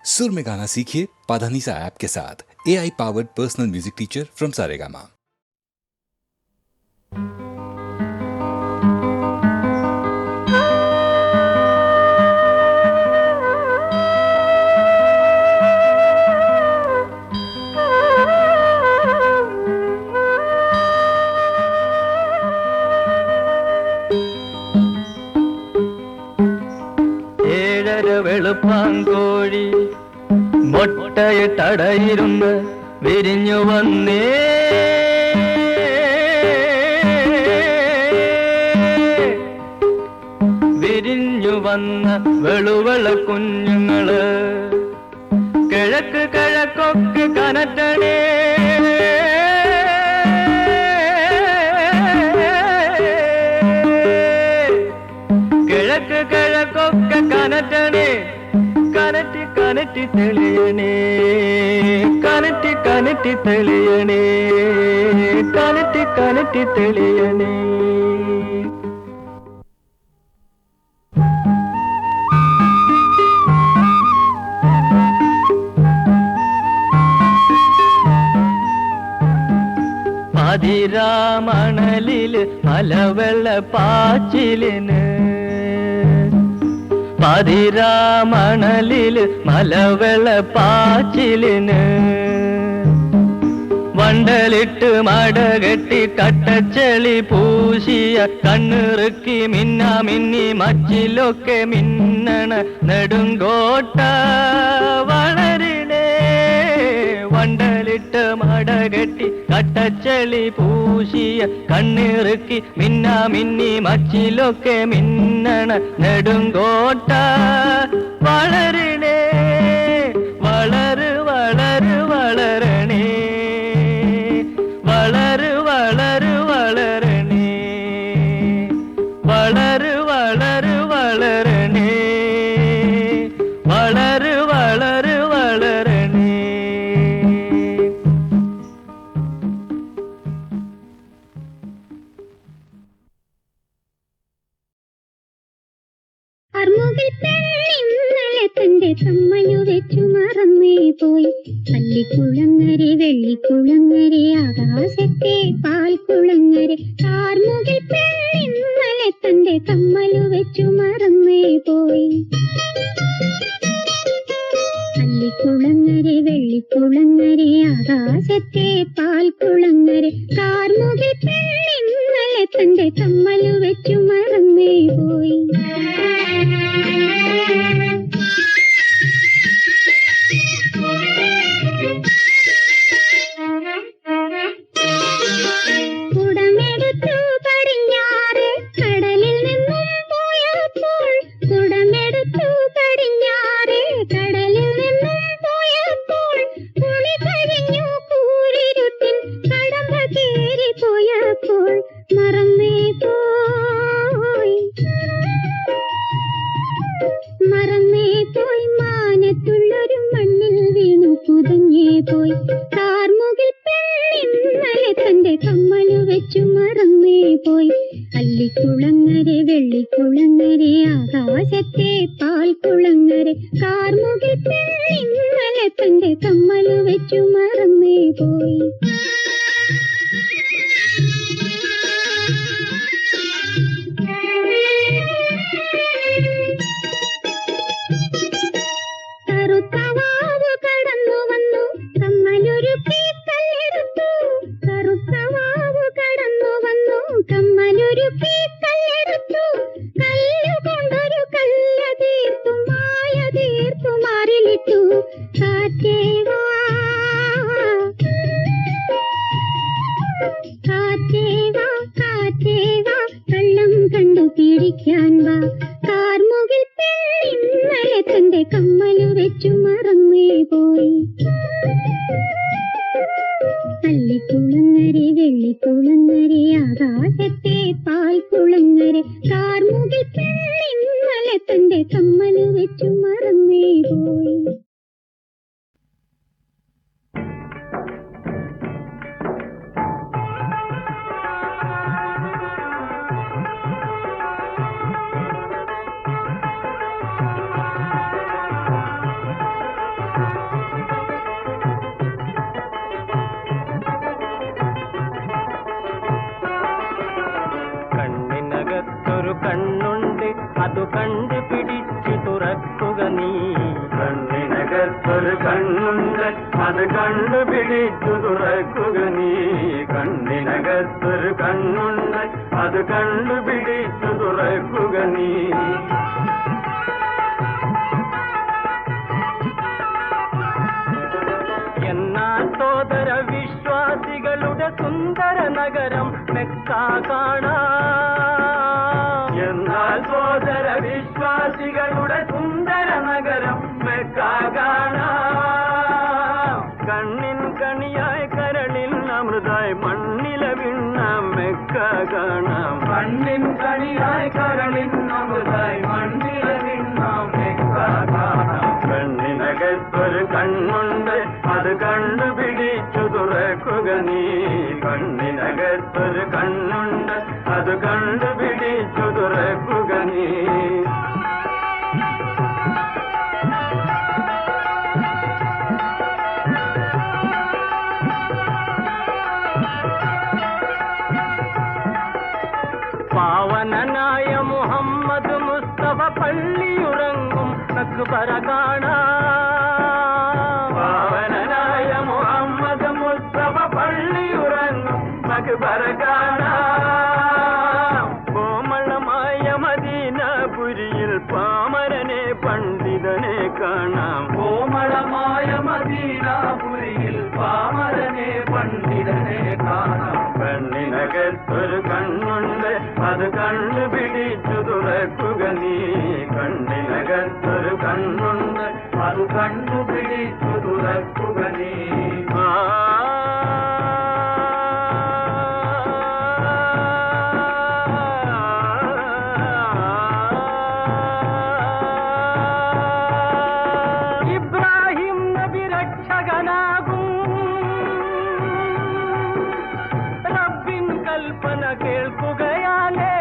सुर में गाना सीखिए पाधानीसा ऐप के साथ। AI powered personal music teacher from Saregama. വെളുപ്പാങ്കോഴി മൊട്ടയിട്ടടയിരുന്ന് വിരിഞ്ഞു വന്നേ, വിരിഞ്ഞു വന്ന വെളുവെള കുഞ്ഞുങ്ങള് കിഴക്ക് കിഴക്കൊക്കെ കനറ്റണേ, കിഴക്ക് കിഴക്കൊക്കെ കനറ്റണേ, കനറ്റി കനറ്റി തെളിയണേ, കനറ്റി കനറ്റി തെളിയണേ, കനറ്റി കനറ്റി തെളിയണേ. പതിരാമണലില് മലവെള്ള പാച്ചിലിന്, പതിരാമണലില് മലവെള്ള പാച്ചിലിന് വണ്ടലിട്ട് മടകെട്ടി കട്ടച്ചെളി പൂശിയ കണ്ണിറുക്കി മിന്നാ മിന്നി മച്ചിലൊക്കെ മിന്നണ നെടുങ്കോട്ട വളരിടേ, വണ്ടലിട്ട് മടകെട്ടി കട്ടച്ചെളി പൂശിയ കണ്ണിറുക്കി മിന്നാ മിന്നി മച്ചിലൊക്കെ മിന്നണ നെടുങ്കോട്ട വളരിടേ, വളര് വളര് വളരണേ, വളര് വളര് വളരണേ, വളര് വളര് വളരണേ, വളര് വളര് വളരണേ. അർമുകിൽ പെണ്ണിന്നലെ തന്റെ കമ്മലു വെച്ചു മറന്നേ പോയി, പള്ളിക്കുളങ്ങരെ വെള്ളിക്കുളങ്ങരെ ആകാശത്തെ പാൽക്കുളങ്ങരെ. ആർമുകിൽ പെണ്ണിന്നലെ തന്റെ കമ്മലു വെച്ചു മറന്നേ പോയി, പള്ളിക്കുളങ്ങരെ വെള്ളിക്കുളങ്ങരെ ആകാശത്തെ പാൽക്കുളങ്ങരെ. കാർമുകിൽ പെണ്ണിന്നലെ തന്റെ കമ്മലു വെച്ചു മറന്നേ പോയി. കുടമെടുത്തു പടിഞ്ഞാറ് കടലിൽ നിന്നും പോയപ്പോൾ, കുടമെടുത്തു പടിഞ്ഞാറ് കടലിൽ നിന്നും പോയപ്പോൾ, കുളി കഴിഞ്ഞു കൂരിരുട്ടിൻ കടമ്പ കേറി പോയപ്പോൾ മറന്നേ പോയി, മറന്നേ പോയി, മാനത്തുള്ളൊരു മണ്ണിൽ വീണു പുതഞ്ഞേ പോയി. കാർമുകിൽ പെണ്ണിന്നലെ തന്റെ കമ്മലു വെച്ചു മറന്നേ പോയി, അല്ലിക്കുളങ്ങരെ വെള്ളിക്കുളങ്ങരെ ആകാശത്തെ പാൽക്കുളങ്ങരെ. കാർമുകിൽ പെണ്ണിന്നലെ തന്റെ കമ്മലു വെച്ചു മറന്നേ പോയി. കറുത്തവാവ് കടന്നു വന്നു കമ്മലൊരുക്കി കല്ലെടുത്തു, കറുത്തവാവ് കടന്നു വന്നു കമ്മലൊരുക്കി കല്ലെടുത്തു. കല്ലുകൊണ്ടൊരു കല്ല തീർത്തു മായ തീർത്തു മാറിലിട്ടു. കാറ്റേ വാ, കാറ്റേ വാ, കാറ്റേ വാ, കള്ളം കണ്ടു പിടിക്കാൻ വാ. കാർമുകിൽ പെണ്ണിന്നലെ തന്റെ കമ്മലു വെച്ചു മറന്നേ പോയി, പള്ളിക്കുളങ്ങരെ വെള്ളിക്കുളങ്ങരെ ആകാശത്തെ പാൽക്കുളങ്ങരെ. കാർമുകിൽ പെണ്ണിന്നലെ തന്റെ കമ്മലു വെച്ചു മറന്നേ പോയി. കണ്ടുപിടിച്ചു തുറക്കുക നീ. കണ്ണിനകത്തൊരു കണ്ണുണ്ട് അത് കണ്ടുപിടിച്ചു തുറക്കുക നീ. കണ്ണിനകത്തൊരു കണ്ണുണ്ട് അത് കണ്ടുപിടിച്ചു തുറക്കുക നീ. എന്നാൽ സോദര വിശ്വാസികളുടെ സുന്ദര നഗരം മെക്ക കാണാം. എന്നാൽ സോദര വിശ്വാസികളുടെ സുന്ദര നഗരം മെക്ക കാണാം. കണ്ണിൻ കണിയായി കരളിൽ അമൃതായി മണ്ണിലെ വിണ്ണ മെക്ക കാണാം. കണ്ണിൻ കണിയായി കരളിൻ അമൃതായി മണ്ണിലെ വിണ്ണ മെക്ക കാണാം. കണ്ണിനകത്തൊരു കണ്ണുണ്ട് അത് കണ്ടുപിടിച്ചു തുറക്കുക നീ. കണ്ണിനകത്തൊരു കണ്ണുണ്ട് അത് കണ്ടുപിടിച്ചു തുറക്കുക നീ. പാവനനായ മുഹമ്മദ് മുസ്തഫ പള്ളിയുറങ്ങും അക്ബറ കാണാം. പാവനനായ മുഹമ്മദ് മുസ്തഫ പള്ളിയുറങ്ങും അക്ബറ കാണാം. കോമളമായ മദീനപുരിയിൽ പാമരനെ പണ്ഡിതനെ കാണാം. കോമളമായ മദീനാപുരിയിൽ പാമരനെ പണ്ഡിതനെ കാണാം. കണ്ണിനകത്തൊരു കണ്ണുണ്ട് അത് കണ്ടുപിടിച്ചു തുറക്കുക നീ. കണ്ണിനകത്തൊരു കണ്ണുണ്ട് അത് കണ്ടുപിടിച്ചു തുറക്കുക നീ. ഇബ്രാഹിം നബി രക്ഷകനാകും റബ്ബിൻ കൽപ്പന കേൾക്കുകയാലേ.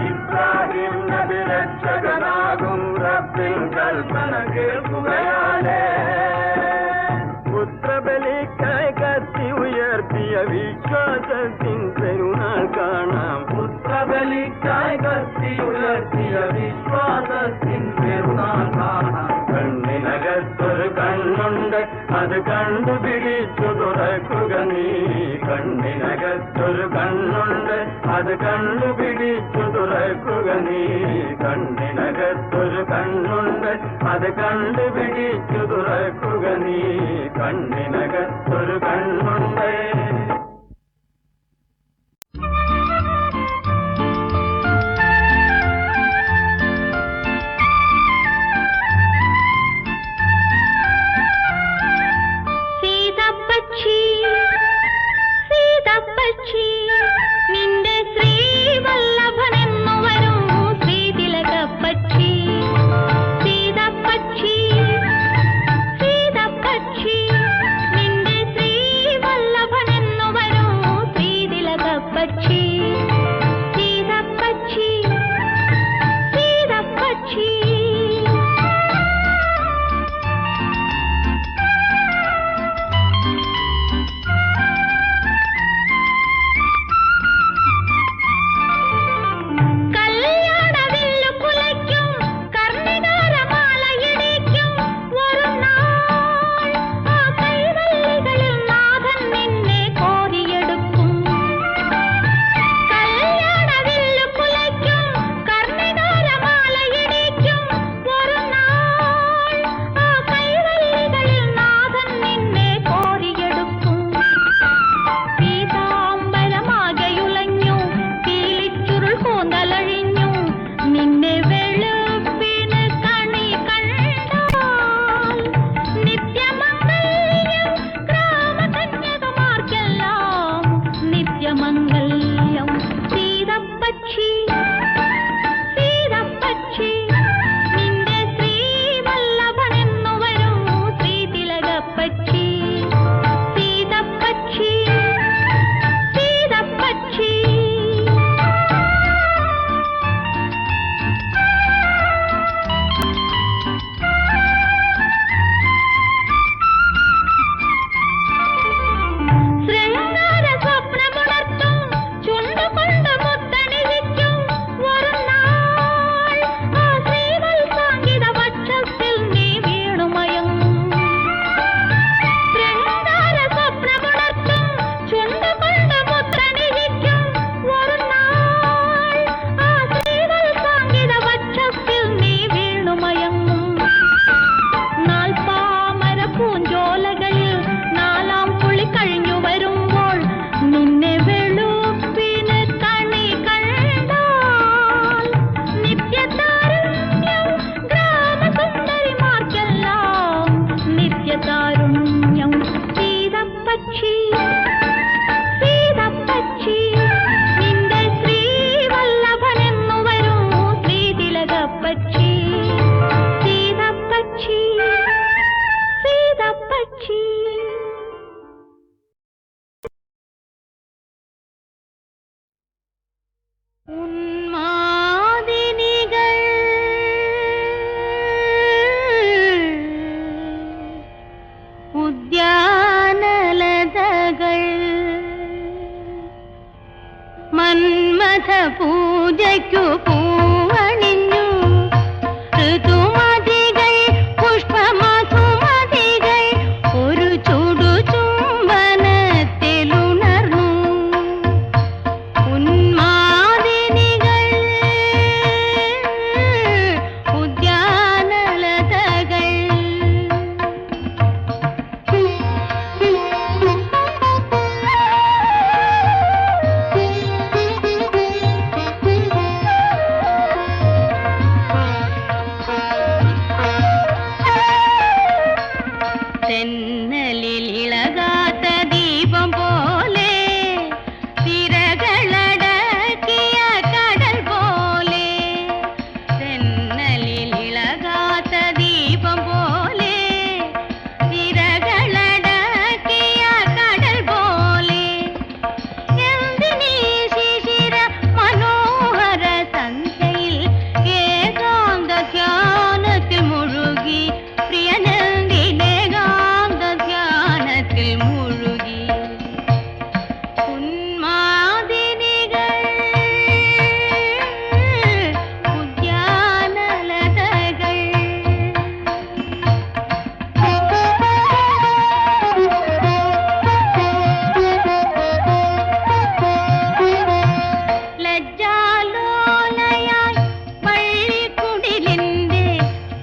ഇബ്രാഹിം നബി രക്ഷകനാകും റബ്ബിൻ കൽപ്പന കേൾക്കുകയാലേ. പുത്രബലിക്കായി കത്തി ഉയർത്തിയ വിശ്വാസത്തിൻ പെരുന്നാൾ കാണാം. പുത്രബലിക്കായി കത്തി ഉയർത്തിയ വിശ്വാസത്തിൻ പെരുന്നാൾ കാണാം. കണ്ണിനകത്തൊരു കണ്ണുണ്ട് അത് കണ്ടുപിടിച്ചു തുറക്കുക നീ. കണ്ണിനകത്തൊരു കണ്ണുണ്ട് അത് കണ്ടുപിടിച്ചു തുറക്കുക നീ. കണ്ണിനകത്തൊരു കണ്ണുണ്ട് അത് കണ്ടുപിടിച്ചു തുറക്കുക നീ. കണ്ണിനകത്തൊരു കണ്ണുണ്ട്. സീതപ്പക്ഷി സീതപ്പക്ഷി നിന്റെ ശ്രീവല്ലഭനെന്നു വരും ശ്രീതിലകപ്പക്ഷി. സീതപ്പക്ഷി സീതപ്പക്ഷി നിന്റെ ശ്രീവല്ലഭ തെന്നലിൽ ഇളകാത്ത ദീപം പോലെ തിരകളടക്കിയ കടൽ പോലെ തെന്നലിൽ ഇളകാത്ത ദീപം പോലെ തിരകളടക്കിയ കടൽ പോലെ എന്തിനീ ശിശിര മനോഹര സന്ധ്യയിൽ ഏകാന്ത ധ്യാനത്തിൽ മുഴുകി പ്രിയനന്ദിനേകാന്ത ധ്യാനത്തിൽ മുഴുകി ഉന്മാദിനികൾ ഉദ്യാനലതകൾ ലജ്ജാലോലയായി പള്ളിക്കുടിലിന്റെ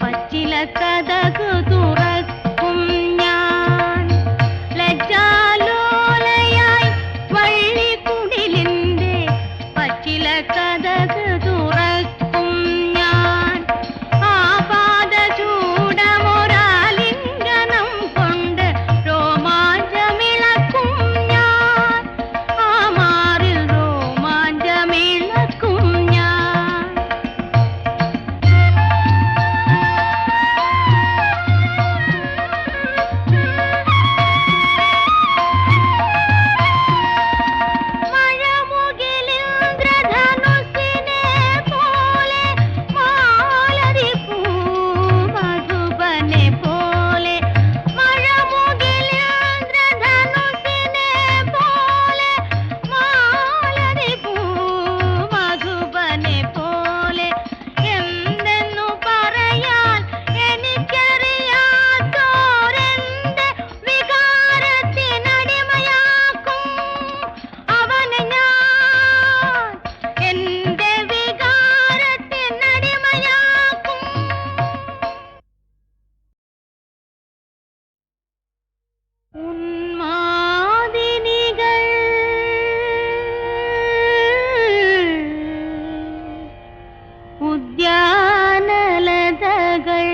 പച്ചില കഥകു തുറക്കും ഞാൻ ലജ്ജാലോലയായി പള്ളിക്കുടിലിന്റെ പച്ചില കഥകു തുറക്കും ഞാൻ ആപാദചൂടമൊരാലിംഗനം കൊണ്ട് രോമാഞ്ചമിളക്കും ഞാൻ ആ മാറിൽ രോമാഞ്ചമിളക്കും ഞാൻ മഴമുകിലിന്ദ്രധനുസ്സിനെ പോലെ മാലതി പൂമധുപനെ പോലെ മഴമുകിലിന്ദ്രധനുസ്സിനെ പോലെ മാലതി പൂമധുപനെ പോലെ എന്തെന്നു പറയാൻ എനിക്കറിയാത്തോരെന്റെ വികാരത്തിനടിമയാക്കും അവനെ ഞാൻ എന്റെ വികാരത്തിനടിമയാക്കും ഉന്മാദിനികൾ ഉദ്യാനലതകൾ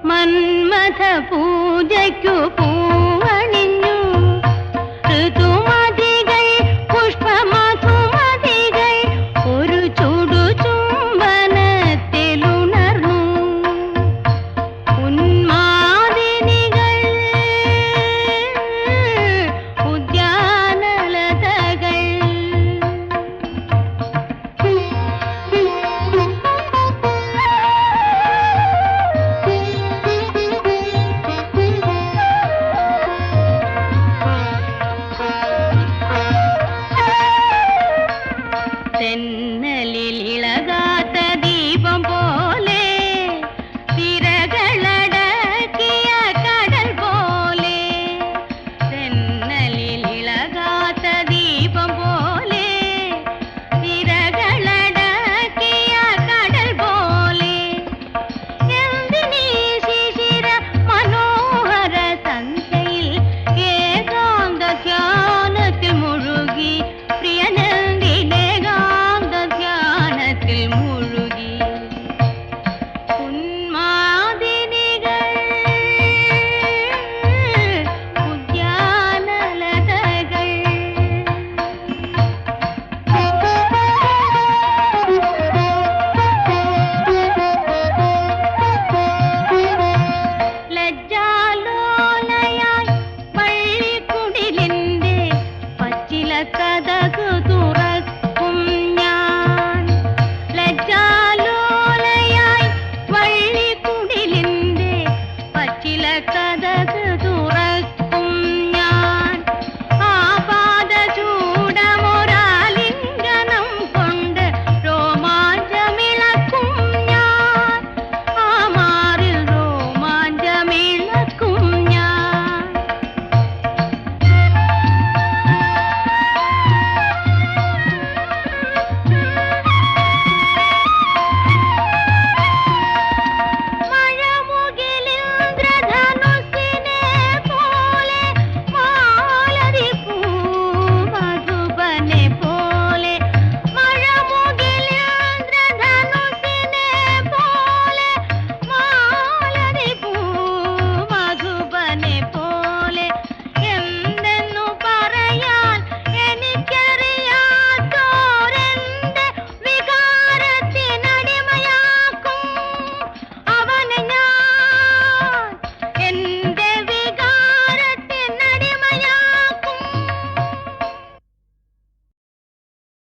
മന്മഥ പൂജയ്ക്കു